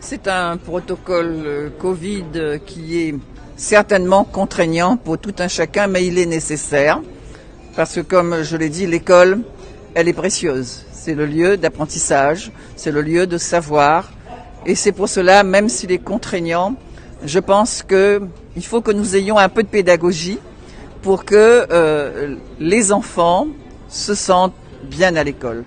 C'est un protocole Covid qui est certainement contraignant pour tout un chacun, mais il est nécessaire parce que, comme je l'ai dit, l'école, elle est précieuse. C'est le lieu d'apprentissage, c'est le lieu de savoir. Et c'est pour cela, même s'il est contraignant, je pense qu'il faut que nous ayons un peu de pédagogie pour que les enfants se sentent bien à l'école.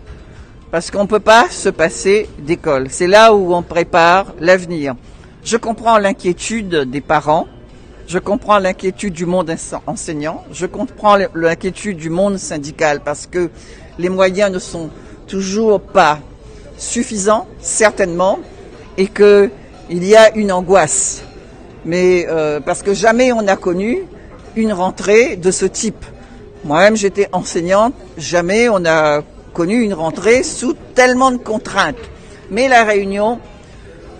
Parce qu'on ne peut pas se passer d'école. C'est là où on prépare l'avenir. Je comprends l'inquiétude des parents, je comprends l'inquiétude du monde enseignant, je comprends l'inquiétude du monde syndical parce que les moyens ne sont toujours pas suffisants, certainement, et qu'il y a une angoisse. Mais parce que jamais on n'a connu une rentrée de ce type. Moi-même, j'étais enseignante, jamais on a connu une rentrée sous tellement de contraintes. Mais la Réunion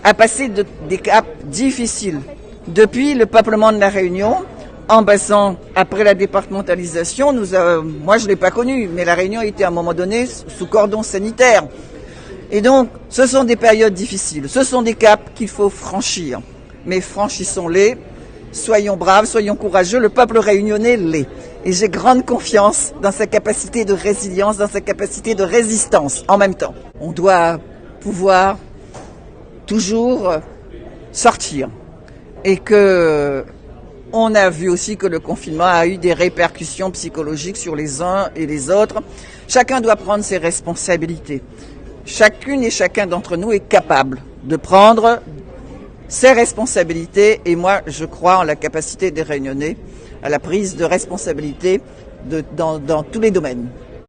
a passé des caps difficiles. Depuis le peuplement de la Réunion, en passant après la départementalisation, moi je ne l'ai pas connu, mais la Réunion était à un moment donné sous cordon sanitaire. Et donc, ce sont des périodes difficiles, ce sont des caps qu'il faut franchir. Mais franchissons-les, soyons braves, soyons courageux, le peuple réunionnais l'est. Et j'ai grande confiance dans sa capacité de résilience, dans sa capacité de résistance en même temps. On doit pouvoir toujours sortir. Et on a vu aussi que le confinement a eu des répercussions psychologiques sur les uns et les autres. Chacun doit prendre ses responsabilités. Chacune et chacun d'entre nous est capable de prendre ses responsabilités. Et moi, je crois en la capacité des Réunionnais à la prise de responsabilité dans tous les domaines.